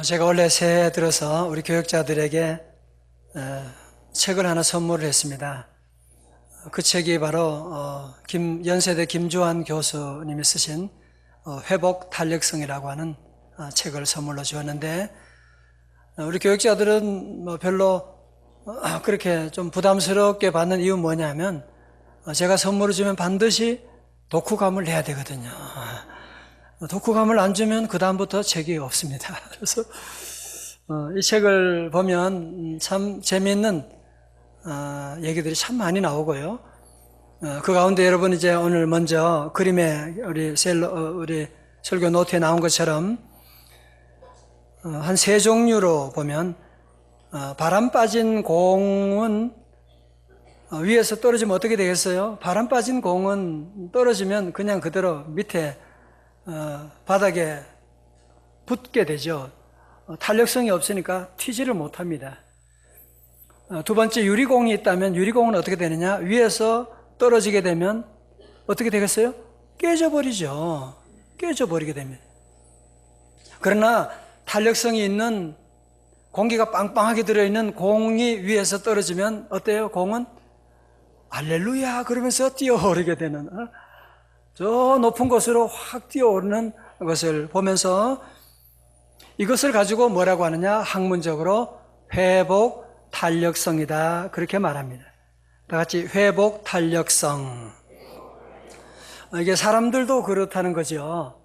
제가 원래 새해 들어서 우리 교육자들에게 책을 하나 선물을 했습니다. 그 책이 바로 연세대 김주환 교수님이 쓰신 회복 탄력성이라고 하는 책을 선물로 주었는데, 우리 교육자들은 별로 그렇게 좀 부담스럽게 받는 이유는 뭐냐면, 제가 선물을 주면 반드시 독후감을 내야 되거든요. 독후감을 안 주면 그 다음부터 책이 없습니다. 그래서 이 책을 보면 참 재미있는 얘기들이 참 많이 나오고요. 그 가운데 여러분 이제 오늘 먼저 그림에 우리 설교 노트에 나온 것처럼 한 세 종류로 보면, 바람 빠진 공은 위에서 떨어지면 어떻게 되겠어요? 바람 빠진 공은 떨어지면 그냥 그대로 밑에 바닥에 붙게 되죠. 탄력성이 없으니까 튀지를 못합니다. 두 번째, 유리공이 있다면 유리공은 어떻게 되느냐? 위에서 떨어지게 되면 어떻게 되겠어요? 깨져버리죠. 깨져버리게 됩니다. 그러나 탄력성이 있는, 공기가 빵빵하게 들어있는 공이 위에서 떨어지면 어때요? 공은 할렐루야 그러면서 뛰어오르게 되는, 저 높은 곳으로 확 뛰어오르는 것을 보면서 이것을 가지고 뭐라고 하느냐? 학문적으로 회복 탄력성이다, 그렇게 말합니다. 다 같이 회복 탄력성. 이게 사람들도 그렇다는 거죠.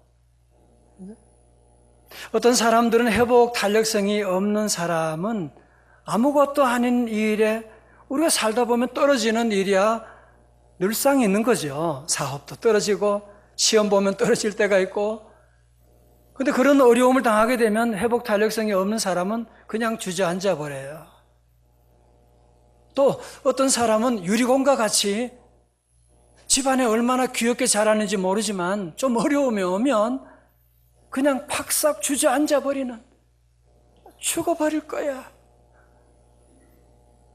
어떤 사람들은 회복 탄력성이 없는 사람은 아무것도 아닌 일에, 우리가 살다 보면 떨어지는 일이야 늘상 있는 거죠. 사업도 떨어지고 시험 보면 떨어질 때가 있고. 근데 그런 어려움을 당하게 되면 회복 탄력성이 없는 사람은 그냥 주저앉아 버려요. 또 어떤 사람은 유리공과 같이 집안에 얼마나 귀엽게 자라는지 모르지만 좀 어려움이 오면 그냥 팍싹 주저앉아 버리는, 죽어버릴 거야,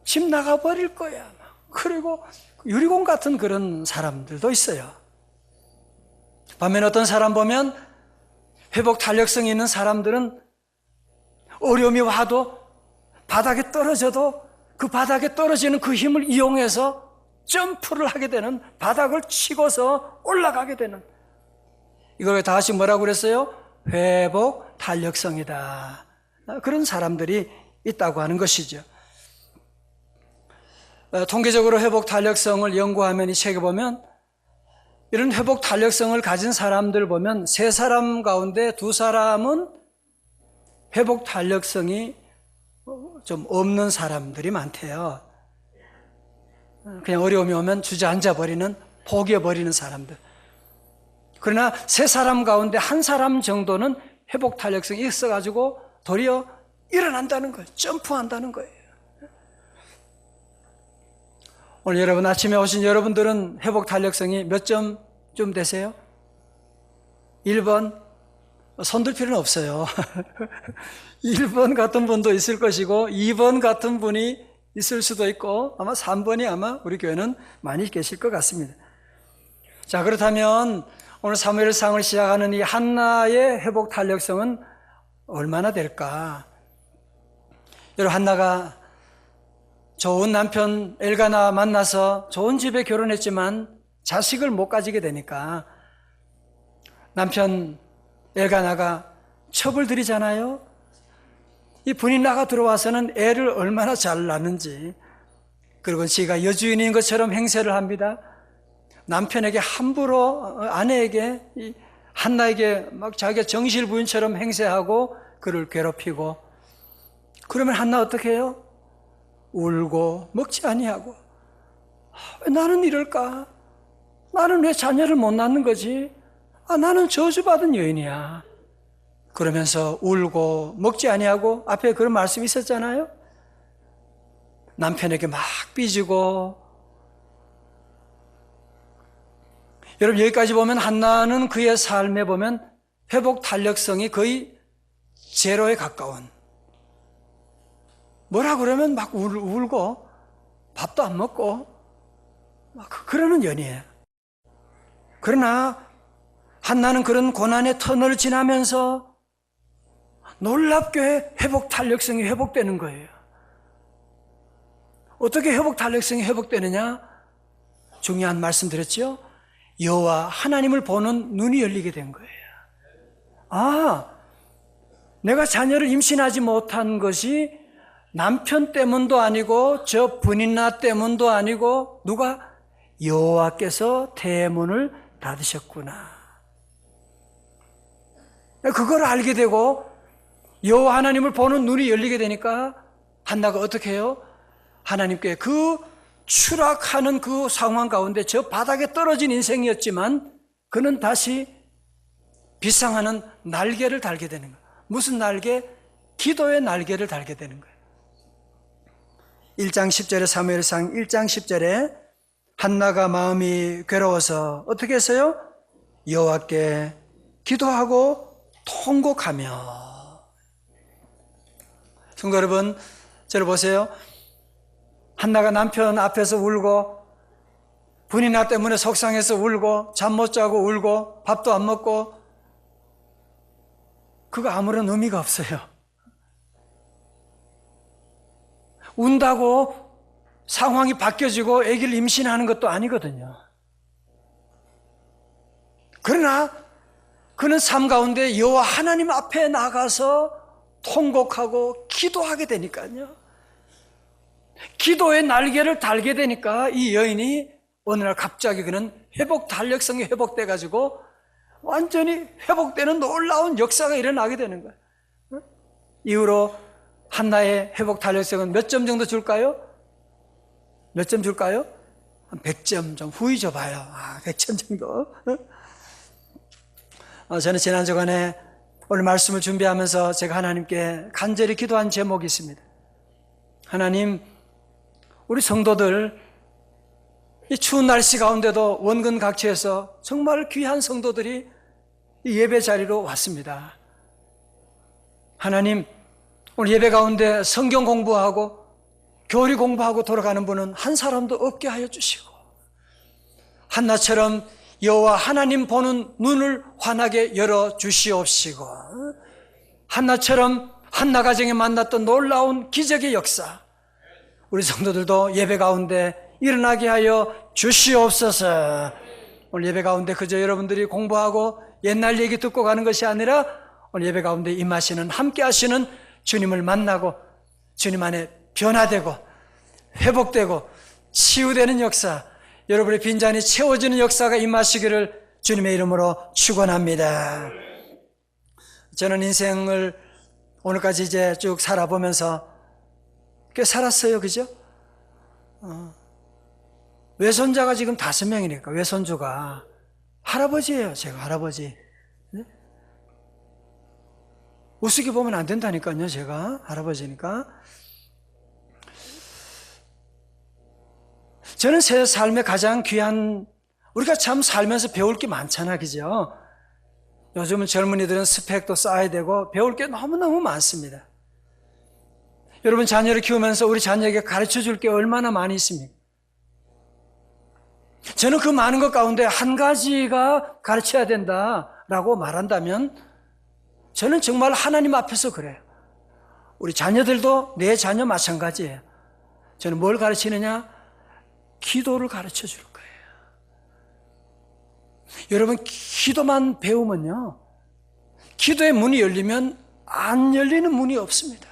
집 나가버릴 거야, 그리고 유리공 같은 그런 사람들도 있어요. 반면에 어떤 사람 보면 회복 탄력성이 있는 사람들은 어려움이 와도 바닥에 떨어져도 그 바닥에 떨어지는 그 힘을 이용해서 점프를 하게 되는, 바닥을 치고서 올라가게 되는, 이걸 다시 뭐라고 그랬어요? 회복 탄력성이다. 그런 사람들이 있다고 하는 것이죠. 통계적으로 회복 탄력성을 연구하면 이 책에 보면 이런 회복 탄력성을 가진 사람들 보면 3사람 가운데 2사람은 회복 탄력성이 좀 없는 사람들이 많대요. 그냥 어려움이 오면 주저앉아 버리는, 포기해 버리는 사람들. 그러나 3사람 가운데 1사람 정도는 회복 탄력성이 있어가지고 도리어 일어난다는 거예요. 점프한다는 거예요. 오늘 여러분 아침에 오신 여러분들은 회복 탄력성이 몇 점쯤 되세요? 1번? 손들 필요는 없어요. 1번 같은 분도 있을 것이고 2번 같은 분이 있을 수도 있고 아마 3번이 아마 우리 교회는 많이 계실 것 같습니다. 자, 그렇다면 오늘 사무엘상을 시작하는 이 한나의 회복 탄력성은 얼마나 될까? 여러분, 한나가 좋은 남편 엘가나 만나서 좋은 집에 결혼했지만 자식을 못 가지게 되니까 남편 엘가나가 첩을 들이잖아요. 이 분이나가 들어와서는 애를 얼마나 잘 낳는지, 그리고 지가 여주인인 것처럼 행세를 합니다. 남편에게 함부로, 아내에게, 한나에게 막 자기가 정실부인처럼 행세하고 그를 괴롭히고, 그러면 한나 어떻게 해요? 울고 먹지 아니하고, 왜 나는 이럴까? 나는 왜 자녀를 못 낳는 거지? 나는 저주받은 여인이야. 그러면서 울고 먹지 아니하고, 앞에 그런 말씀이 있었잖아요. 남편에게 막 삐지고. 여러분, 여기까지 보면 한나는 그의 삶에 보면 회복 탄력성이 거의 제로에 가까운, 뭐라 그러면 막 울고 밥도 안 먹고 막 그러는 연이에요. 그러나 한나는 그런 고난의 터널을 지나면서 놀랍게 회복 탄력성이 회복되는 거예요. 어떻게 회복 탄력성이 회복되느냐? 중요한 말씀 드렸죠? 여호와 하나님을 보는 눈이 열리게 된 거예요. 아, 내가 자녀를 임신하지 못한 것이 남편 때문도 아니고 저 분인나 때문도 아니고 누가? 여호와께서 대문을 닫으셨구나. 그걸 알게 되고 여호와 하나님을 보는 눈이 열리게 되니까 한나가 어떻게 해요? 하나님께 그 추락하는 그 상황 가운데 저 바닥에 떨어진 인생이었지만 그는 다시 비상하는 날개를 달게 되는 거예요. 무슨 날개? 기도의 날개를 달게 되는 거예요. 1장 10절에 사무엘상 1장 10절에 한나가 마음이 괴로워서 어떻게 했어요? 여호와께 기도하고 통곡하며. 성도 여러분, 저를 보세요. 한나가 남편 앞에서 울고 분이나 때문에 속상해서 울고 잠 못 자고 울고 밥도 안 먹고 그거 아무런 의미가 없어요. 운다고 상황이 바뀌어지고 아기를 임신하는 것도 아니거든요. 그러나 그는 삶 가운데 여호와 하나님 앞에 나가서 통곡하고 기도하게 되니까요. 기도의 날개를 달게 되니까 이 여인이 어느 날 갑자기 그는 회복 탄력성이 회복돼 가지고 완전히 회복되는 놀라운 역사가 일어나게 되는 거예요. 이후로 한나의 회복 탄력성은 몇 점 정도 줄까요? 몇 점 줄까요? 한 100점 좀 후히 줘봐요. 100점 정도. 저는 지난 주간에 오늘 말씀을 준비하면서 제가 하나님께 간절히 기도한 제목이 있습니다. 하나님, 우리 성도들 이 추운 날씨 가운데도 원근 각지에서 정말 귀한 성도들이 이 예배 자리로 왔습니다. 하나님, 오늘 예배 가운데 성경 공부하고 교리 공부하고 돌아가는 분은 한 사람도 없게 하여 주시고 한나처럼 여호와 하나님 보는 눈을 환하게 열어 주시옵시고 한나처럼 한나 가정에 만났던 놀라운 기적의 역사 우리 성도들도 예배 가운데 일어나게 하여 주시옵소서. 오늘 예배 가운데 그저 여러분들이 공부하고 옛날 얘기 듣고 가는 것이 아니라 오늘 예배 가운데 임하시는 함께 하시는 주님을 만나고 주님 안에 변화되고 회복되고 치유되는 역사, 여러분의 빈잔이 채워지는 역사가 임하시기를 주님의 이름으로 축원합니다. 저는 인생을 오늘까지 이제 쭉 살아보면서 꽤 살았어요. 그죠? 외손자가 지금 5명이니까 외손주가 할아버지예요. 제가 할아버지. 네? 우습게 보면 안 된다니까요. 제가 할아버지니까. 저는 제 삶에 가장 귀한, 우리가 참 살면서 배울 게 많잖아. 그죠? 요즘은 젊은이들은 스펙도 쌓아야 되고 배울 게 너무너무 많습니다. 여러분 자녀를 키우면서 우리 자녀에게 가르쳐 줄 게 얼마나 많이 있습니까? 저는 그 많은 것 가운데 한 가지가 가르쳐야 된다라고 말한다면 저는 정말 하나님 앞에서 그래요. 우리 자녀들도 내 자녀 마찬가지예요. 저는 뭘 가르치느냐? 기도를 가르쳐 줄 거예요. 여러분 기도만 배우면요, 기도의 문이 열리면 안 열리는 문이 없습니다.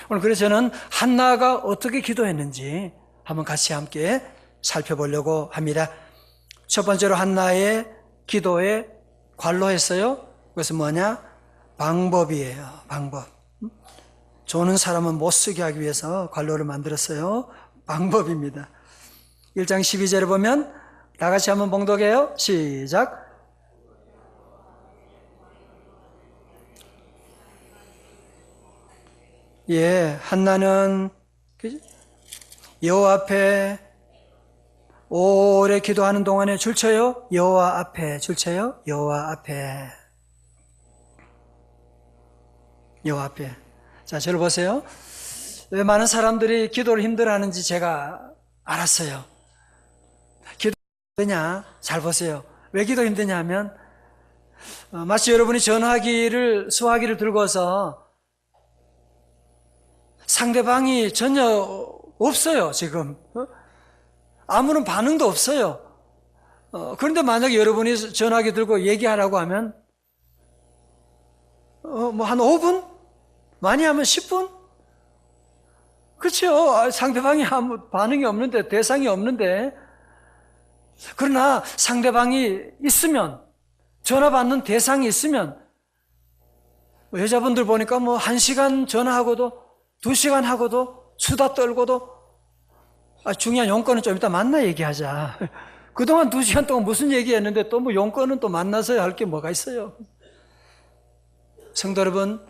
오늘 그래서 저는 한나가 어떻게 기도했는지 한번 같이 함께 살펴보려고 합니다. 첫 번째로 한나의 기도에 관로했어요. 그것은 뭐냐? 방법이에요. 방법. 조는 사람은 못 쓰게 하기 위해서 관로를 만들었어요. 방법입니다. 1장 12절에 보면 다 같이 한번 봉독해요. 시작. 예, 한나는 여호와 앞에 오래 기도하는 동안에 줄쳐요. 여호와 앞에 줄쳐요. 여호와 앞에. 여호와 앞에. 자, 저를 보세요. 왜 많은 사람들이 기도를 힘들어하는지 제가 알았어요. 기도 힘드냐? 잘 보세요. 왜 기도 힘드냐 하면 마치 여러분이 전화기를, 수화기를 들고서 상대방이 전혀 없어요, 지금. 아무런 반응도 없어요. 그런데 만약에 여러분이 전화기 들고 얘기하라고 하면, 뭐 한 5분? 많이 하면 10분? 그렇죠. 상대방이 아무 반응이 없는데, 대상이 없는데. 그러나 상대방이 있으면, 전화 받는 대상이 있으면, 여자분들 보니까 뭐 1시간 전화하고도, 2시간 하고도, 수다 떨고도, 중요한 용건은 좀 이따 만나 얘기하자. 그동안 2시간 동안 무슨 얘기했는데 또 뭐 용건은 또 만나서 할 게 뭐가 있어요. 성도 여러분,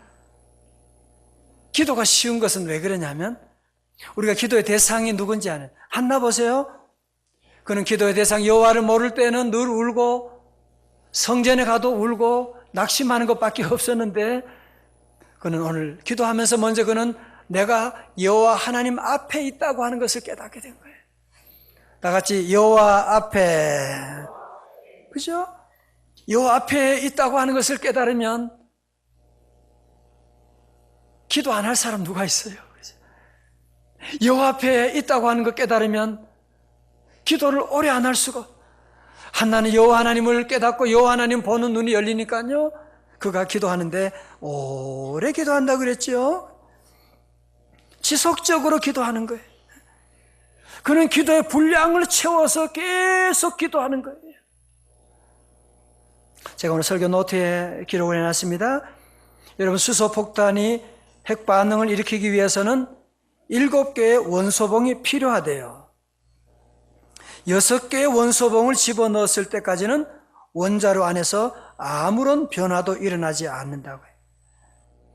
기도가 쉬운 것은 왜 그러냐면, 우리가 기도의 대상이 누군지 아는, 한나 보세요. 그는 기도의 대상 여호와를 모를 때는 늘 울고 성전에 가도 울고 낙심하는 것밖에 없었는데, 그는 오늘 기도하면서 먼저 그는 내가 여호와 하나님 앞에 있다고 하는 것을 깨닫게 된 거예요. 다 같이 여호와 앞에, 그죠? 여호와 앞에 있다고 하는 것을 깨달으면 기도 안 할 사람 누가 있어요? 여호와 앞에 있다고 하는 것 깨달으면 기도를 오래 안 할 수가. 한나는 여호와 하나님을 깨닫고 여호와 하나님 보는 눈이 열리니까요, 그가 기도하는데 오래 기도한다 그랬죠. 지속적으로 기도하는 거예요. 그는 기도의 분량을 채워서 계속 기도하는 거예요. 제가 오늘 설교 노트에 기록을 해놨습니다. 여러분, 수소폭탄이 핵 반응을 일으키기 위해서는 7개의 원소봉이 필요하대요. 6개의 원소봉을 집어넣었을 때까지는 원자로 안에서 아무런 변화도 일어나지 않는다고 해요.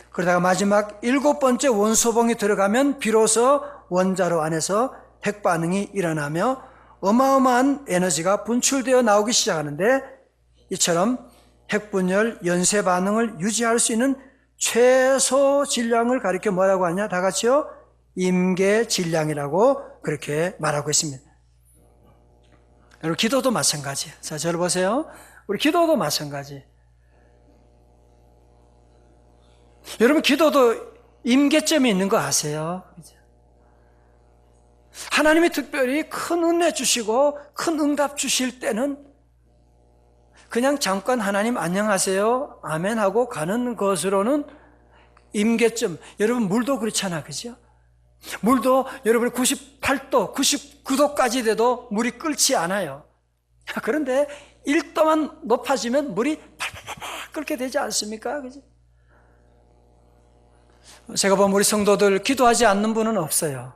그러다가 마지막 7번째 원소봉이 들어가면 비로소 원자로 안에서 핵 반응이 일어나며 어마어마한 에너지가 분출되어 나오기 시작하는데, 이처럼 핵분열 연쇄 반응을 유지할 수 있는 최소 질량을 가리켜 뭐라고 하냐? 다 같이요? 임계 질량이라고 그렇게 말하고 있습니다. 여러분, 기도도 마찬가지예요. 자, 저를 보세요. 우리 기도도 마찬가지. 여러분, 기도도 임계점이 있는 거 아세요? 하나님이 특별히 큰 은혜 주시고 큰 응답 주실 때는 그냥 잠깐 하나님 안녕하세요 아멘 하고 가는 것으로는 임계점. 여러분, 물도 그렇잖아, 그죠? 물도 여러분이 98도, 99도까지 돼도 물이 끓지 않아요. 그런데 1도만 높아지면 물이 팔팔팔 끓게 되지 않습니까? 그죠? 제가 보면 우리 성도들 기도하지 않는 분은 없어요.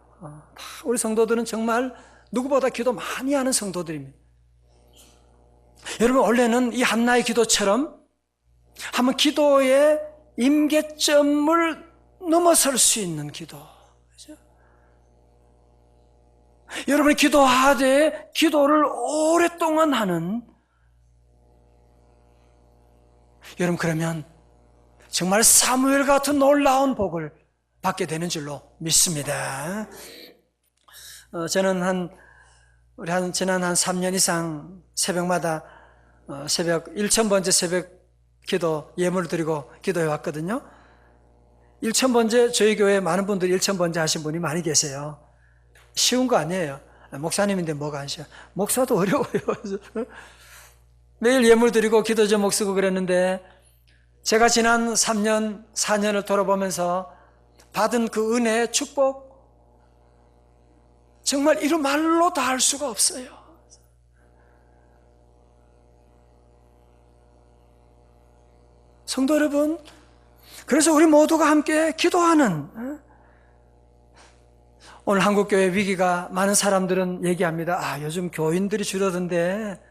우리 성도들은 정말 누구보다 기도 많이 하는 성도들입니다. 여러분, 원래는 이 한나의 기도처럼 한번 기도의 임계점을 넘어설 수 있는 기도. 그렇죠? 여러분이 기도하되 기도를 오랫동안 하는, 여러분, 그러면 정말 사무엘 같은 놀라운 복을 받게 되는 줄로 믿습니다. 저는 지난 한 3년 이상 새벽마다 새벽 1000번째 새벽 기도 예물을 드리고 기도해 왔거든요. 1000번째, 저희 교회에 많은 분들이 1000번째 하신 분이 많이 계세요. 쉬운 거 아니에요. 목사님인데 뭐가 안 쉬워. 목사도 어려워요. 매일 예물 드리고 기도 제목 쓰고 그랬는데, 제가 지난 3년, 4년을 돌아보면서 받은 그 은혜, 축복, 정말 이루 말로 다 할 수가 없어요. 성도 여러분, 그래서 우리 모두가 함께 기도하는, 오늘 한국교회 위기가, 많은 사람들은 얘기합니다. 요즘 교인들이 줄어든데,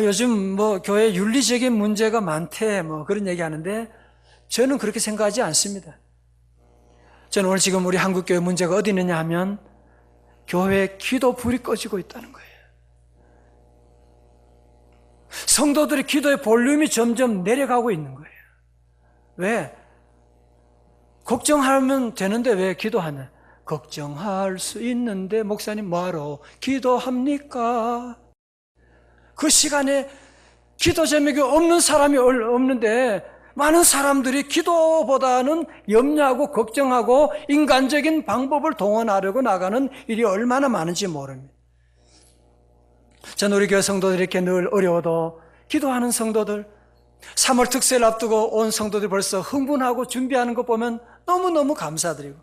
요즘 뭐 교회 윤리적인 문제가 많대, 뭐 그런 얘기 하는데, 저는 그렇게 생각하지 않습니다. 저는 오늘 지금 우리 한국교회 문제가 어디 있느냐 하면, 교회에 기도 불이 꺼지고 있다는 거예요. 성도들의 기도의 볼륨이 점점 내려가고 있는 거예요. 왜? 걱정하면 되는데 왜 기도하냐? 걱정할 수 있는데 목사님 뭐하러 기도합니까? 그 시간에 기도 제목이 없는 사람이 없는데 많은 사람들이 기도보다는 염려하고 걱정하고 인간적인 방법을 동원하려고 나가는 일이 얼마나 많은지 모릅니다. 전 우리 교회 성도들이 이렇게 늘 어려워도 기도하는 성도들, 3월 특세를 앞두고 온 성도들이 벌써 흥분하고 준비하는 거 보면 너무너무 감사드리고,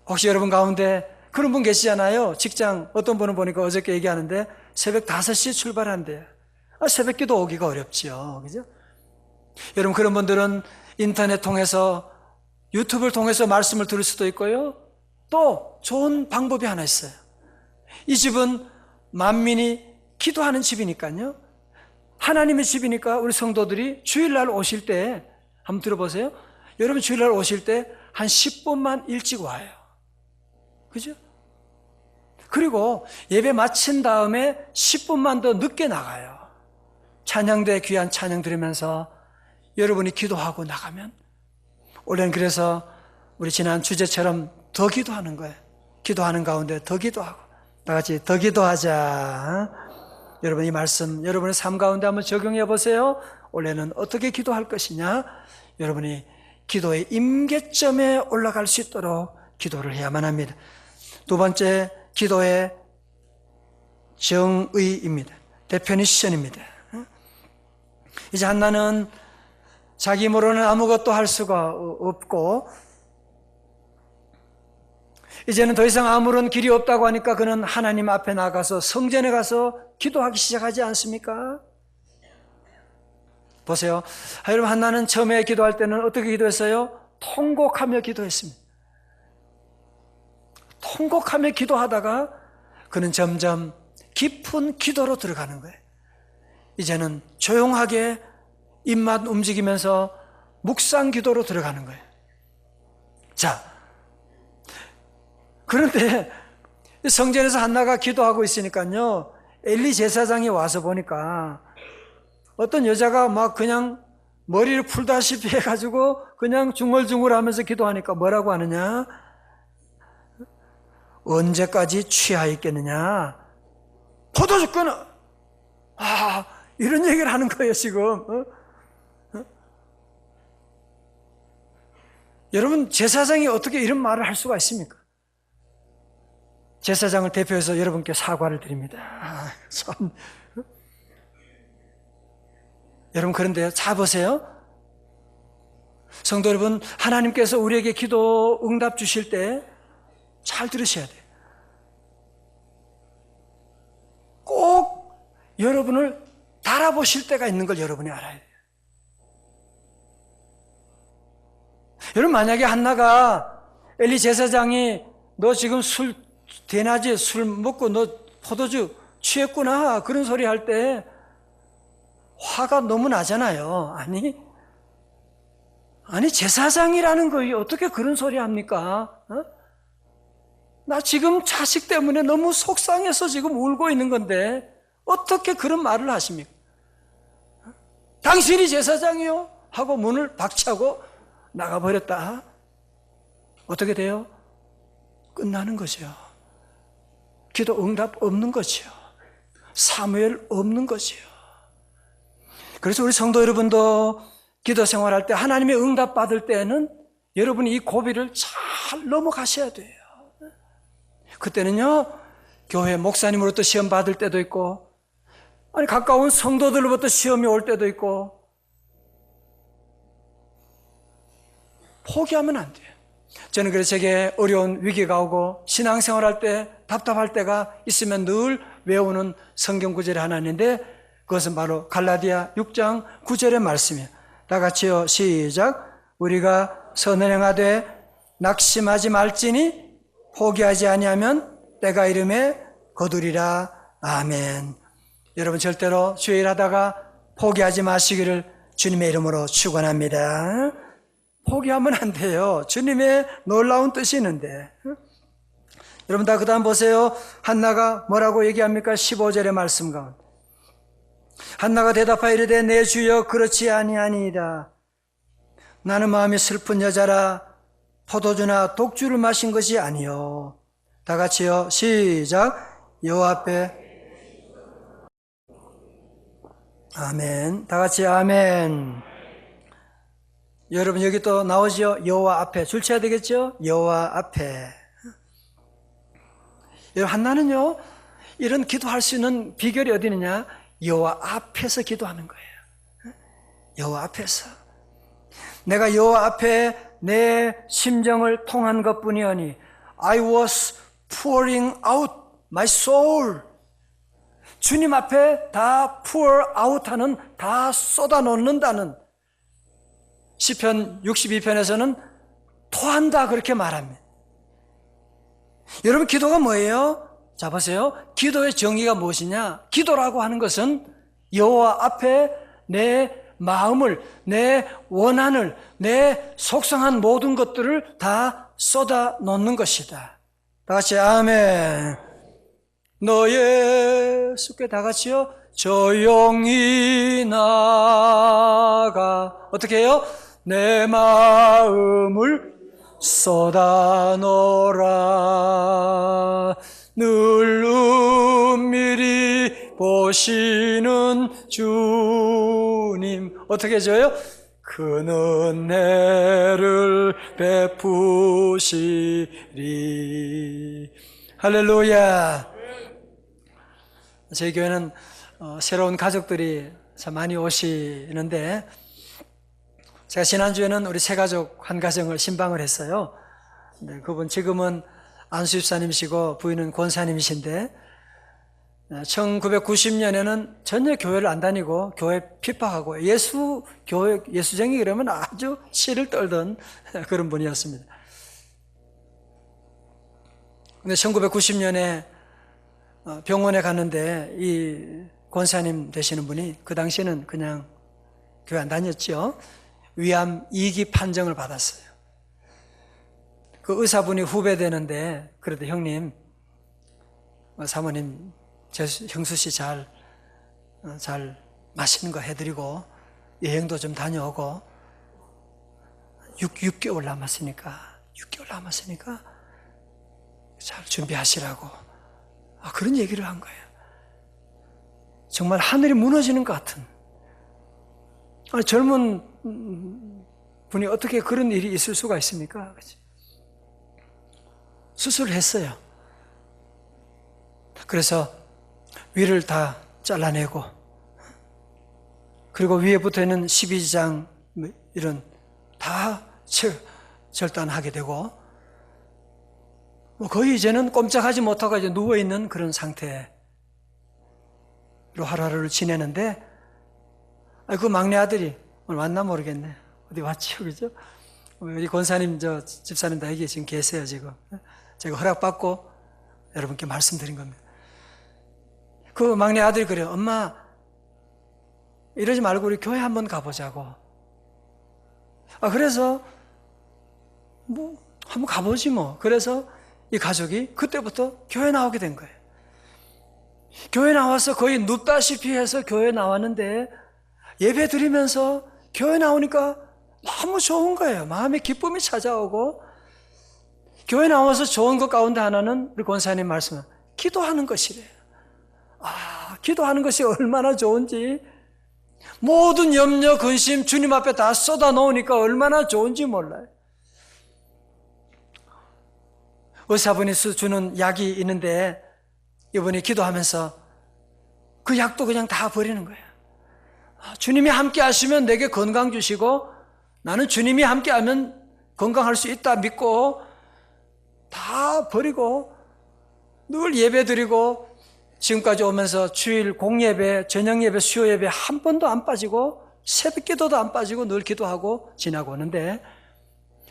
혹시 여러분 가운데 그런 분 계시잖아요. 직장 어떤 분은 보니까 어저께 얘기하는데 새벽 5시에 출발한대요. 새벽 기도 오기가 어렵지요. 그죠? 여러분 그런 분들은 인터넷 통해서 유튜브를 통해서 말씀을 들을 수도 있고요. 또 좋은 방법이 하나 있어요. 이 집은 만민이 기도하는 집이니까요. 하나님의 집이니까 우리 성도들이 주일날 오실 때 한번 들어보세요. 여러분 주일날 오실 때 한 10분만 일찍 와요. 그죠? 그리고 예배 마친 다음에 10분만 더 늦게 나가요. 찬양대 귀한 찬양 들으면서 여러분이 기도하고 나가면, 올해는 그래서 우리 지난 주제처럼 더 기도하는 거예요. 기도하는 가운데 더 기도하고, 다 같이 더 기도하자. 여러분 이 말씀 여러분의 삶 가운데 한번 적용해 보세요. 올해는 어떻게 기도할 것이냐? 여러분이 기도의 임계점에 올라갈 수 있도록 기도를 해야만 합니다. 두 번째, 기도의 정의입니다. 데피니션입니다. 이제 한나는 자기 힘으로는 아무것도 할 수가 없고, 이제는 더 이상 아무런 길이 없다고 하니까 그는 하나님 앞에 나가서 성전에 가서 기도하기 시작하지 않습니까? 보세요. 여러분 한나는 처음에 기도할 때는 어떻게 기도했어요? 통곡하며 기도했습니다. 통곡하며 기도하다가 그는 점점 깊은 기도로 들어가는 거예요. 이제는 조용하게 입만 움직이면서 묵상 기도로 들어가는 거예요. 자, 그런데 성전에서 한나가 기도하고 있으니까요, 엘리 제사장이 와서 보니까 어떤 여자가 막 그냥 머리를 풀다시피 해가지고 그냥 중얼중얼 하면서 기도하니까 뭐라고 하느냐? 언제까지 취하 있겠느냐? 포도주 끊어! 이런 얘기를 하는 거예요, 지금. 여러분, 제사장이 어떻게 이런 말을 할 수가 있습니까? 제사장을 대표해서 여러분께 사과를 드립니다. 참. 여러분, 그런데요, 잘 보세요. 성도 여러분, 하나님께서 우리에게 기도 응답 주실 때 잘 들으셔야 돼요. 꼭 여러분을 달아보실 때가 있는 걸 여러분이 알아야 돼요. 여러분, 만약에 한나가 엘리 제사장이 너 지금 대낮에 술 먹고 너 포도주 취했구나 그런 소리 할 때 화가 너무 나잖아요. 아니 제사장이라는 거예요. 어떻게 그런 소리 합니까? 나 지금 자식 때문에 너무 속상해서 지금 울고 있는 건데 어떻게 그런 말을 하십니까? 당신이 제사장이요? 하고 문을 박차고 나가버렸다. 어떻게 돼요? 끝나는 거죠. 기도 응답 없는 거죠. 사무엘 없는 거죠. 그래서 우리 성도 여러분도 기도 생활할 때 하나님의 응답 받을 때는 여러분이 이 고비를 잘 넘어가셔야 돼요. 그때는요, 교회 목사님으로부터 시험 받을 때도 있고, 가까운 성도들로부터 시험이 올 때도 있고, 포기하면 안 돼요. 저는 그래서 제게 어려운 위기가 오고 신앙생활할 때 답답할 때가 있으면 늘 외우는 성경 구절이 하나 있는데, 그것은 바로 갈라디아 6장 9절의 말씀이에요. 다 같이요, 시작. 우리가 선을 행하되 낙심하지 말지니 포기하지 아니하면 때가 이름에 거두리라. 아멘. 여러분 절대로 주일 하다가 포기하지 마시기를 주님의 이름으로 축원합니다. 포기하면 안 돼요. 주님의 놀라운 뜻이 있는데. 여러분 다 그 다음 보세요. 한나가 뭐라고 얘기합니까? 15절의 말씀 가운데. 한나가 대답하여 이르되 내 주여 그렇지 아니하니이다. 나는 마음이 슬픈 여자라 포도주나 독주를 마신 것이 아니요. 다 같이요, 시작. 여호와 앞에 아멘. 다 같이 아멘. 여러분 여기 또 나오죠? 여호와 앞에 줄 쳐야 되겠죠? 여호와 앞에. 여러분 한나는요 이런 기도할 수 있는 비결이 어디 있느냐? 여호와 앞에서 기도하는 거예요. 여호와 앞에서. 내가 여호와 앞에 내 심정을 통한 것뿐이오니 I was pouring out my soul. 주님 앞에 다 pour out 하는, 다 쏟아 놓는다는, 시편 62편에서는 토한다 그렇게 말합니다. 여러분 기도가 뭐예요? 자 보세요. 기도의 정의가 무엇이냐? 기도라고 하는 것은 여호와 앞에 내 마음을, 내 원한을, 내 속상한 모든 것들을 다 쏟아 놓는 것이다. 다 같이 아멘. 너의 수께 다 같이요. 조용히 나가 어떻게 해요? 내 마음을 쏟아놓으라. 늘 은밀히 보시는 주님 어떻게 해줘요? 큰 은혜를 베푸시리. 할렐루야. 저희 교회는 새로운 가족들이 참 많이 오시는데 제가 지난주에는 우리 세 가족 한 가정을 신방을 했어요. 네, 그분 지금은 안수 집사님이시고 부인은 권사님이신데 1990년에는 전혀 교회를 안 다니고 교회 핍박하고 예수쟁이 그러면 아주 씨를 떨던 그런 분이었습니다. 근데 1990년에 병원에 갔는데 이 권사님 되시는 분이 그 당시에는 그냥 교회 안 다녔죠. 위암 2기 판정을 받았어요. 그 의사분이 후배 되는데 그래도 형님, 사모님, 형수 씨 잘 맛있는 거 해드리고 여행도 좀 다녀오고 6개월 남았으니까 잘 준비하시라고 그런 얘기를 한 거예요. 정말 하늘이 무너지는 것 같은. 젊은 분이 어떻게 그런 일이 있을 수가 있습니까? 수술을 했어요. 그래서 위를 다 잘라내고 그리고 위에 붙어있는 12지장 이런 다 절단하게 되고 거의 이제는 꼼짝하지 못하고 이제 누워있는 그런 상태로 하루하루를 지내는데 그 막내 아들이 오늘 왔나 모르겠네. 어디 왔지요, 그죠? 우리 권사님, 집사님 다 여기 지금 계세요, 지금. 제가 허락받고 여러분께 말씀드린 겁니다. 그 막내 아들이 그래요. 엄마, 이러지 말고 우리 교회 한번 가보자고. 그래서, 한번 가보지 뭐. 그래서 이 가족이 그때부터 교회 나오게 된 거예요. 교회 나와서 거의 눕다시피 해서 교회 나왔는데 예배 드리면서 교회 나오니까 너무 좋은 거예요. 마음에 기쁨이 찾아오고 교회 나와서 좋은 것 가운데 하나는 우리 권사님 말씀은 기도하는 것이래요. 기도하는 것이 얼마나 좋은지 모든 염려, 근심 주님 앞에 다 쏟아 놓으니까 얼마나 좋은지 몰라요. 의사분이 주는 약이 있는데 이분이 기도하면서 그 약도 그냥 다 버리는 거예요. 주님이 함께 하시면 내게 건강 주시고 나는 주님이 함께 하면 건강할 수 있다 믿고 다 버리고 늘 예배 드리고 지금까지 오면서 주일 공예배, 저녁예배, 수요예배 한 번도 안 빠지고 새벽 기도도 안 빠지고 늘 기도하고 지나고 오는데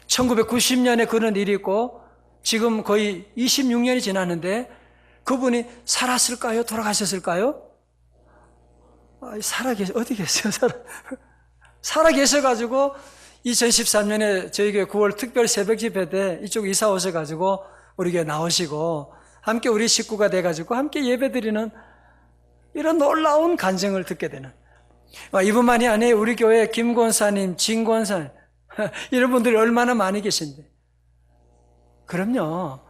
1990년에 그런 일이 있고 지금 거의 26년이 지났는데 그분이 살았을까요? 돌아가셨을까요? 어디 계세요? 살아 계셔가지고 2013년에 저희 교회 9월 특별 새벽 집회 때 이쪽 이사 오셔가지고 우리 교회 나오시고 함께 우리 식구가 돼가지고 함께 예배드리는 이런 놀라운 간증을 듣게 되는 이분만이 아니에요. 우리 교회 김 권사님, 진 권사님 이런 분들이 얼마나 많이 계신데 그럼요.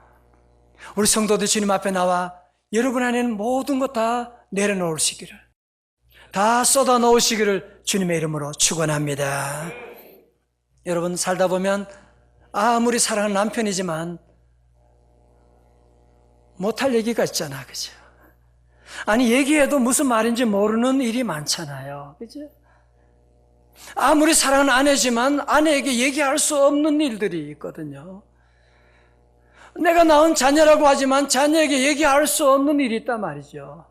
우리 성도들 주님 앞에 나와 여러분 안에는 모든 것 다 내려놓으시기를 다 쏟아 놓으시기를 주님의 이름으로 축원합니다. 여러분, 살다 보면 아무리 사랑하는 남편이지만 못할 얘기가 있잖아, 그죠? 아니, 얘기해도 무슨 말인지 모르는 일이 많잖아요, 그죠? 아무리 사랑하는 아내지만 아내에게 얘기할 수 없는 일들이 있거든요. 내가 낳은 자녀라고 하지만 자녀에게 얘기할 수 없는 일이 있단 말이죠.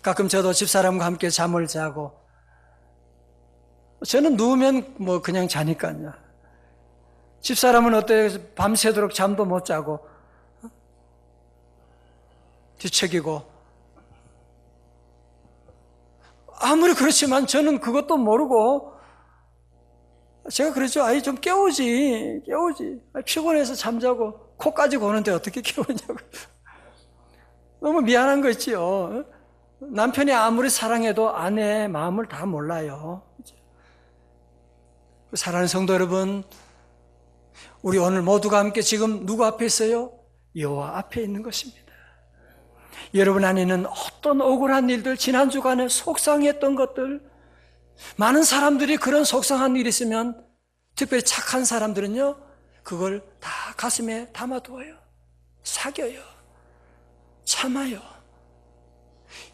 가끔 저도 집사람과 함께 잠을 자고, 저는 누우면 뭐 그냥 자니까요. 집사람은 어때요? 밤새도록 잠도 못 자고 뒤척이고, 아무리 그렇지만 저는 그것도 모르고 제가 그러죠. 아이, 좀 깨우지. 피곤해서 잠자고 코까지 고는데 어떻게 깨우냐고. 너무 미안한 거 있지요. 남편이 아무리 사랑해도 아내의 마음을 다 몰라요. 사랑하는 성도 여러분, 우리 오늘 모두가 함께 지금 누구 앞에 있어요? 여호와 앞에 있는 것입니다. 여러분 안에는 어떤 억울한 일들, 지난 주간에 속상했던 것들, 많은 사람들이 그런 속상한 일이 있으면 특별히 착한 사람들은요, 그걸 다 가슴에 담아두어요. 사겨요. 참아요.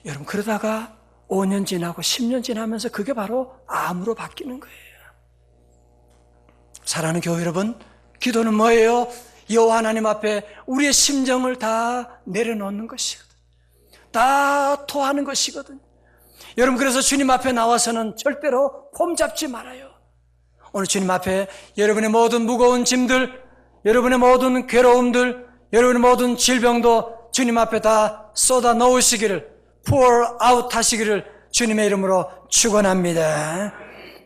여러분, 그러다가 5년 지나고 10년 지나면서 그게 바로 암으로 바뀌는 거예요. 사랑하는 교회 여러분, 기도는 뭐예요? 여호와 하나님 앞에 우리의 심정을 다 내려놓는 것이거든요. 다 토하는 것이거든요. 여러분, 그래서 주님 앞에 나와서는 절대로 폼 잡지 말아요. 오늘 주님 앞에 여러분의 모든 무거운 짐들, 여러분의 모든 괴로움들, 여러분의 모든 질병도 주님 앞에 다 쏟아 넣으시기를, pour out 하시기를 주님의 이름으로 축원합니다.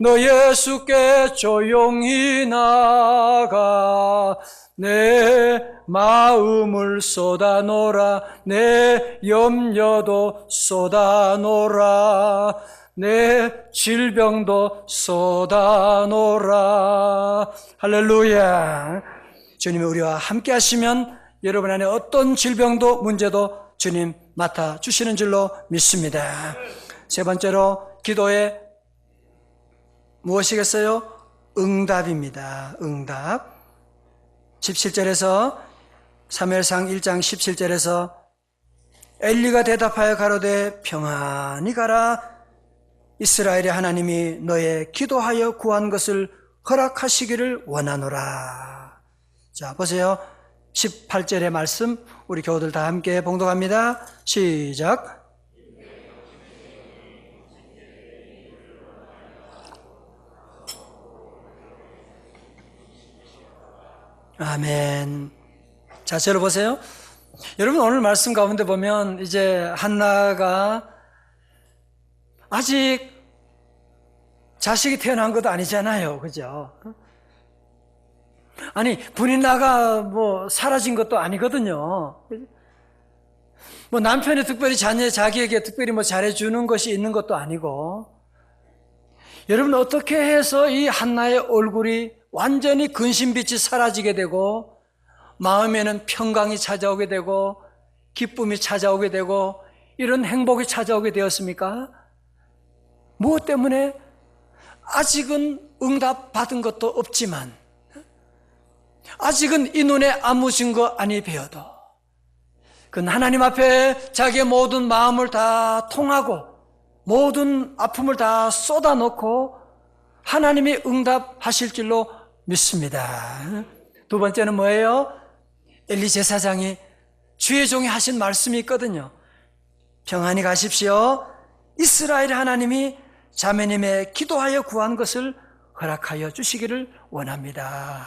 너 예수께 조용히 나가 내 마음을 쏟아놓으라, 내 염려도 쏟아놓으라, 내 질병도 쏟아놓으라. 할렐루야. 주님이 우리와 함께 하시면 여러분 안에 어떤 질병도 문제도 주님 맡아주시는 줄로 믿습니다. 세 번째로 기도의 무엇이겠어요? 응답입니다. 응답. 17절에서 사무엘상 1장 17절에서 엘리가 대답하여 가로되 평안히 가라, 이스라엘의 하나님이 너의 기도하여 구한 것을 허락하시기를 원하노라. 자, 보세요. 18절의 말씀 우리 교우들 다 함께 봉독합니다. 시작. 아멘. 자, 저를 보세요. 여러분, 오늘 말씀 가운데 보면 이제 한나가 아직 자식이 태어난 것도 아니잖아요. 그죠? 아니, 분이 나가 뭐 사라진 것도 아니거든요. 뭐 남편이 특별히 자기에게 특별히 뭐 잘해주는 것이 있는 것도 아니고, 여러분, 어떻게 해서 이 한나의 얼굴이 완전히 근심빛이 사라지게 되고 마음에는 평강이 찾아오게 되고 기쁨이 찾아오게 되고 이런 행복이 찾아오게 되었습니까? 무엇 때문에? 아직은 응답받은 것도 없지만, 아직은 이 눈에 아무 증거 아니 배어도 그 하나님 앞에 자기의 모든 마음을 다 통하고 모든 아픔을 다 쏟아놓고 하나님이 응답하실 줄로 믿습니다. 두 번째는 뭐예요? 엘리 제사장이 주의 종이 하신 말씀이 있거든요. 평안히 가십시오. 이스라엘 하나님이 자매님의 기도하여 구한 것을 허락하여 주시기를 원합니다.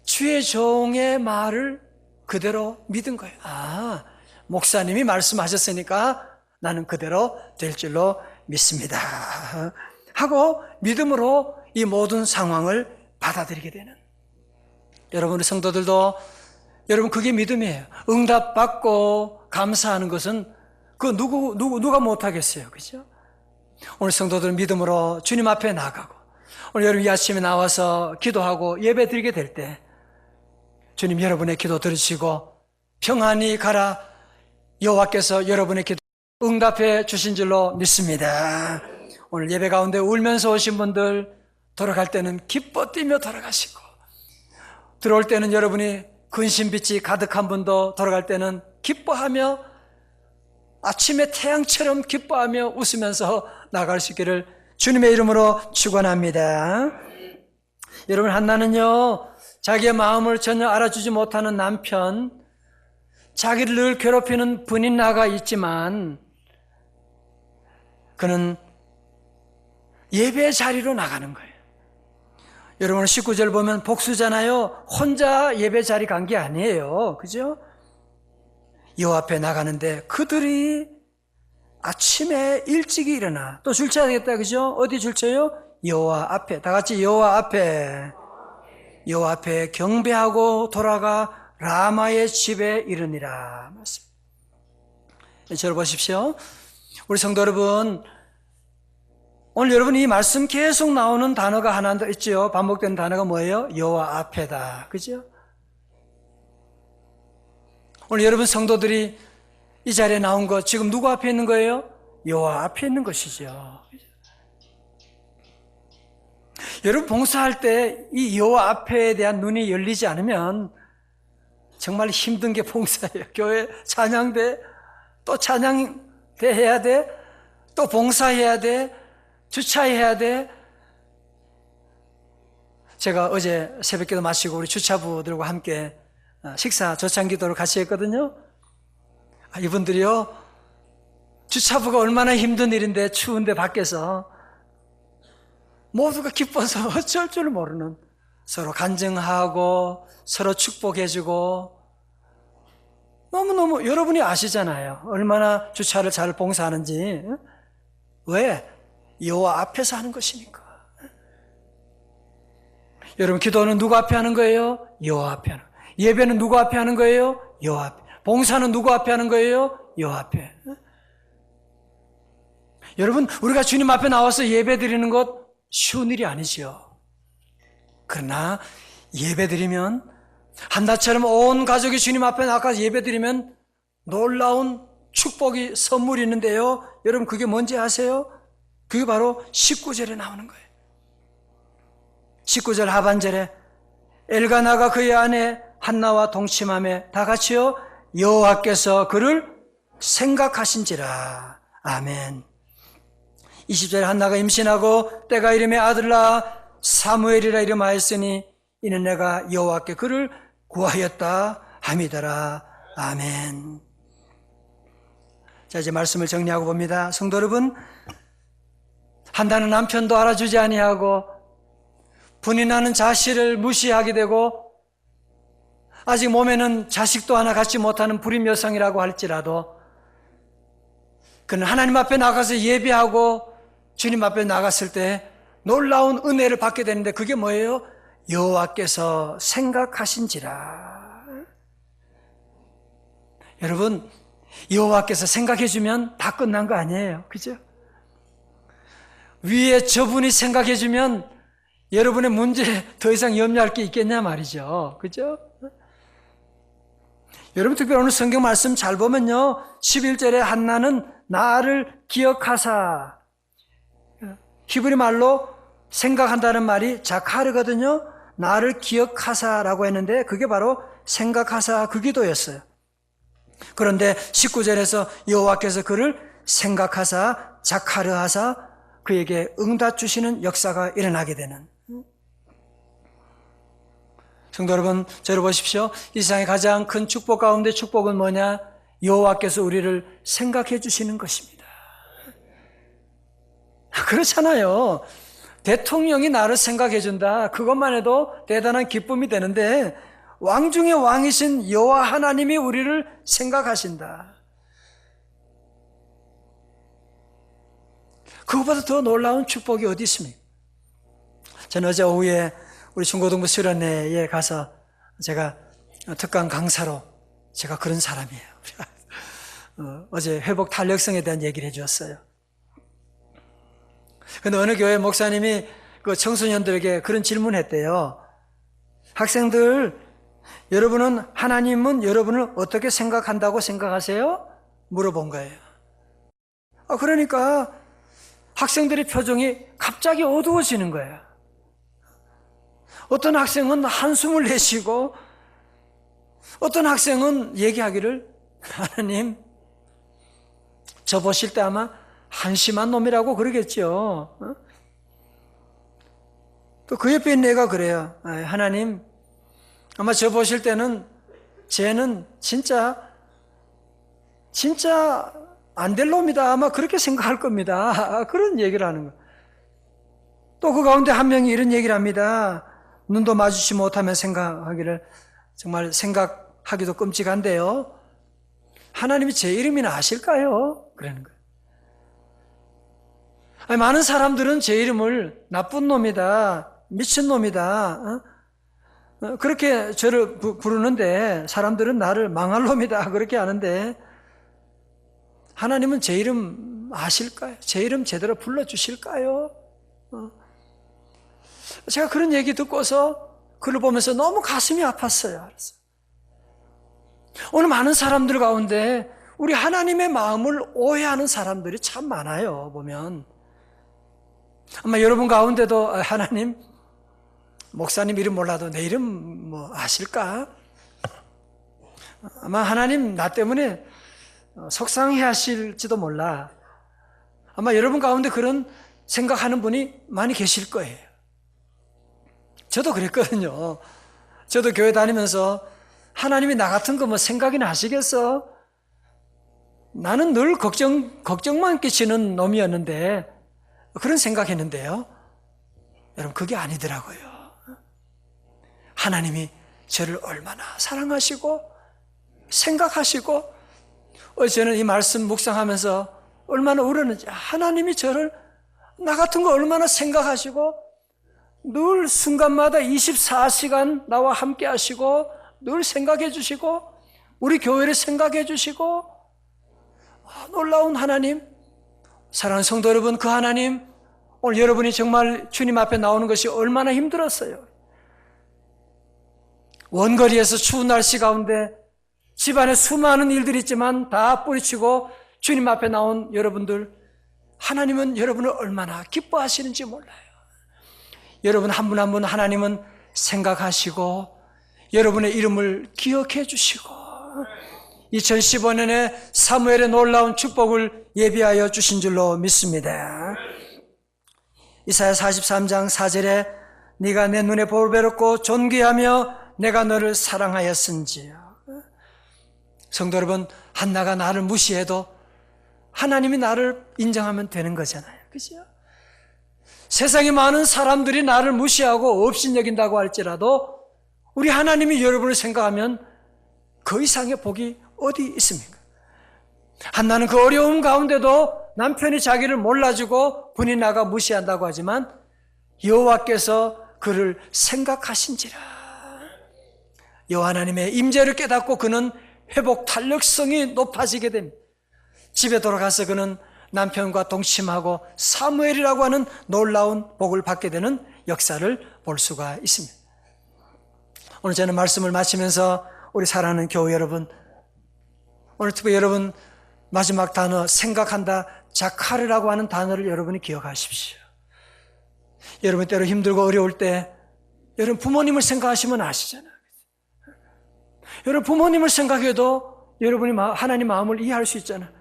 주의 종의 말을 그대로 믿은 거예요. 아, 목사님이 말씀하셨으니까 나는 그대로 될 줄로 믿습니다 하고 믿음으로 이 모든 상황을 받아들이게 되는, 여러분, 우리 성도들도 여러분 그게 믿음이에요. 응답받고 감사하는 것은 그 누가 못하겠어요. 그죠? 오늘 성도들은 믿음으로 주님 앞에 나가고 오늘 여러분 이 아침에 나와서 기도하고 예배 드리게 될 때 주님 여러분의 기도 들으시고 평안히 가라, 여호와께서 여러분의 기도 응답해 주신 줄로 믿습니다. 오늘 예배 가운데 울면서 오신 분들, 돌아갈 때는 기뻐 뛰며 돌아가시고, 들어올 때는 여러분이 근심빛이 가득한 분도 돌아갈 때는 기뻐하며 아침의 태양처럼 기뻐하며 웃으면서 나갈 수 있기를 주님의 이름으로 축원합니다. 여러분, 한나는요, 자기의 마음을 전혀 알아주지 못하는 남편, 자기를 늘 괴롭히는 분인나가 있지만 그는 예배 자리로 나가는 거예요. 여러분 19절 보면 복수잖아요. 혼자 예배 자리 간 게 아니에요. 그죠? 여호와 앞에 나가는데 그들이 아침에 일찍 일어나 또 줄 쳐야 되겠다. 그죠? 어디 줄 쳐요? 여호와 앞에. 다 같이 여호와 앞에. 여호와 앞에 경배하고 돌아가 라마의 집에 이르니라. 맞습니다. 저를 보십시오. 우리 성도 여러분, 오늘 여러분 이 말씀 계속 나오는 단어가 하나 더 있죠. 반복되는 단어가 뭐예요? 여호와 앞에다. 그죠? 오늘 여러분 성도들이 이 자리에 나온 거 지금 누구 앞에 있는 거예요? 여호와 앞에 있는 것이죠. 여러분 봉사할 때 이 여호와 앞에 대한 눈이 열리지 않으면 정말 힘든 게 봉사예요. 교회 찬양대, 또 찬양대 해야 돼, 또 봉사해야 돼, 주차해야 돼. 제가 어제 새벽기도 마치고 우리 주차부들과 함께 식사 조찬기도를 같이 했거든요. 이분들이요, 주차부가 얼마나 힘든 일인데 추운데 밖에서 모두가 기뻐서 어쩔 줄 모르는, 서로 간증하고 서로 축복해주고, 너무너무 여러분이 아시잖아요. 얼마나 주차를 잘 봉사하는지. 왜? 여호와 앞에서 하는 것이니까. 여러분 기도는 누구 앞에 하는 거예요? 여호와 앞에 하는 거예요. 예배는 누구 앞에 하는 거예요? 여호와 앞에. 봉사는 누구 앞에 하는 거예요? 여호와 앞에. 여러분 우리가 주님 앞에 나와서 예배 드리는 것 쉬운 일이 아니죠. 그러나 예배 드리면 한나처럼 온 가족이 주님 앞에 나가서 예배 드리면 놀라운 축복이 선물이 있는데요. 여러분 그게 뭔지 아세요? 그게 바로 19절에 나오는 거예요. 19절 하반절에 엘가나가 그의 아내 한나와 동침함에 다 같이요, 여호와께서 그를 생각하신지라. 아멘. 20절에 한나가 임신하고 때가 이름에 아들 낳아 사무엘이라 이름하였으니 이는 내가 여호와께 그를 구하였다 함이더라. 아멘. 자, 이제 말씀을 정리하고 봅니다. 성도 여러분, 한다는 남편도 알아주지 아니하고 분인하는 자식을 무시하게 되고 아직 몸에는 자식도 하나 갖지 못하는 불임 여성이라고 할지라도 그는 하나님 앞에 나가서 예배하고 주님 앞에 나갔을 때 놀라운 은혜를 받게 되는데 그게 뭐예요? 여호와께서 생각하신지라. 여러분, 여호와께서 생각해 주면 다 끝난 거 아니에요. 그죠? 위에 저분이 생각해 주면 여러분의 문제 더 이상 염려할 게 있겠냐 말이죠. 그죠? 여러분 특별히 오늘 성경 말씀 잘 보면요, 11절에 한나는 나를 기억하사, 히브리 말로 생각한다는 말이 자카르거든요. 나를 기억하사라고 했는데 그게 바로 생각하사 그 기도였어요. 그런데 19절에서 여호와께서 그를 생각하사 자카르하사 그에게 응답 주시는 역사가 일어나게 되는. 성도 여러분, 저를 보십시오. 이 세상의 가장 큰 축복 가운데 축복은 뭐냐? 여호와께서 우리를 생각해 주시는 것입니다. 그렇잖아요. 대통령이 나를 생각해 준다. 그것만 해도 대단한 기쁨이 되는데 왕 중의 왕이신 여호와 하나님이 우리를 생각하신다. 그것보다 더 놀라운 축복이 어디 있습니까? 저는 어제 오후에 우리 중고등부 수련회에 가서 제가 특강 강사로 제가 그런 사람이에요. 어제 회복 탄력성에 대한 얘기를 해주었어요. 근데 어느 교회 목사님이 그 청소년들에게 그런 질문을 했대요. 학생들, 여러분은 하나님은 여러분을 어떻게 생각한다고 생각하세요? 물어본 거예요. 그러니까 학생들의 표정이 갑자기 어두워지는 거예요. 어떤 학생은 한숨을 내쉬고 어떤 학생은 얘기하기를, 하나님, 저 보실 때 아마 한심한 놈이라고 그러겠죠. 또 그 옆에 있는 애가 그래요. 하나님, 아마 저 보실 때는 쟤는 진짜 안 될 놈이다. 아마 그렇게 생각할 겁니다. 그런 얘기를 하는 거예요. 또 그 가운데 한 명이 이런 얘기를 합니다. 눈도 마주치 못하면 생각하기를, 정말 생각하기도 끔찍한데요. 하나님이 제 이름이나 아실까요? 그러는 거예요. 많은 사람들은 제 이름을 나쁜 놈이다, 미친 놈이다, 그렇게 저를 부르는데, 사람들은 나를 망할 놈이다 그렇게 하는데, 하나님은 제 이름 아실까요? 제 이름 제대로 불러주실까요? 제가 그런 얘기 듣고서 그걸 보면서 너무 가슴이 아팠어요. 오늘 많은 사람들 가운데 우리 하나님의 마음을 오해하는 사람들이 참 많아요. 보면 아마 여러분 가운데도 하나님, 목사님 이름 몰라도 내 이름 뭐 아실까? 아마 하나님 나 때문에 속상해 하실지도 몰라. 아마 여러분 가운데 그런 생각하는 분이 많이 계실 거예요. 저도 그랬거든요. 저도 교회 다니면서 하나님이 나 같은 거 뭐 생각이나 하시겠어? 나는 늘 걱정만 끼치는 놈이었는데, 그런 생각했는데요. 여러분, 그게 아니더라고요. 하나님이 저를 얼마나 사랑하시고 생각하시고, 저는 이 말씀 묵상하면서 얼마나 울었는지, 하나님이 저를, 나 같은 거 얼마나 생각하시고 늘 순간마다 24시간 나와 함께 하시고 늘 생각해 주시고 우리 교회를 생각해 주시고, 놀라운 하나님, 사랑하는 성도 여러분, 그 하나님, 오늘 여러분이 정말 주님 앞에 나오는 것이 얼마나 힘들었어요. 원거리에서 추운 날씨 가운데 집안에 수많은 일들이 있지만 다 뿌리치고 주님 앞에 나온 여러분들, 하나님은 여러분을 얼마나 기뻐하시는지 몰라요. 여러분 한 분 한 분 하나님은 생각하시고 여러분의 이름을 기억해 주시고 2015년에 사무엘의 놀라운 축복을 예비하여 주신 줄로 믿습니다. 이사야 43장 4절에 네가 내 눈에 보배롭고 존귀하며 내가 너를 사랑하였은지요. 성도 여러분, 한나가 나를 무시해도 하나님이 나를 인정하면 되는 거잖아요. 그죠? 세상에 많은 사람들이 나를 무시하고 업신여긴다고 할지라도 우리 하나님이 여러분을 생각하면 그 이상의 복이 어디 있습니까? 한나는 그 어려움 가운데도 남편이 자기를 몰라주고 분이나가 무시한다고 하지만 여호와께서 그를 생각하신지라. 여호와 하나님의 임재를 깨닫고 그는 회복 탄력성이 높아지게 됩니다. 집에 돌아가서 그는 남편과 동침하고 사무엘이라고 하는 놀라운 복을 받게 되는 역사를 볼 수가 있습니다. 오늘 저는 말씀을 마치면서 우리 사랑하는 교회 여러분, 오늘 특히 여러분 마지막 단어 생각한다, 자카르라고 하는 단어를 여러분이 기억하십시오. 여러분 때로 힘들고 어려울 때 여러분 부모님을 생각하시면 아시잖아요. 여러분 부모님을 생각해도 여러분이 하나님 마음을 이해할 수 있잖아요.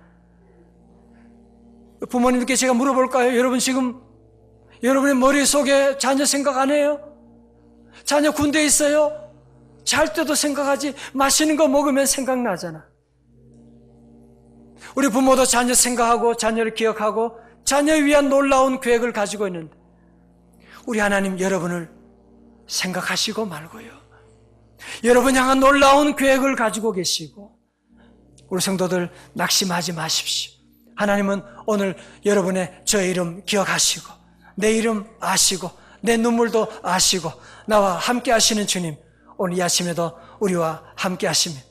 부모님께 제가 물어볼까요? 여러분 지금 여러분의 머릿속에 자녀 생각 안 해요? 자녀 군대에 있어요? 잘 때도 생각하지, 맛있는 거 먹으면 생각나잖아. 우리 부모도 자녀 생각하고 자녀를 기억하고 자녀를 위한 놀라운 계획을 가지고 있는데 우리 하나님 여러분을 생각하시고 말고요, 여러분 향한 놀라운 계획을 가지고 계시고, 우리 성도들 낙심하지 마십시오. 하나님은 오늘 여러분의 저의 이름 기억하시고 내 이름 아시고 내 눈물도 아시고 나와 함께 하시는 주님, 오늘 이 아침에도 우리와 함께 하십니다.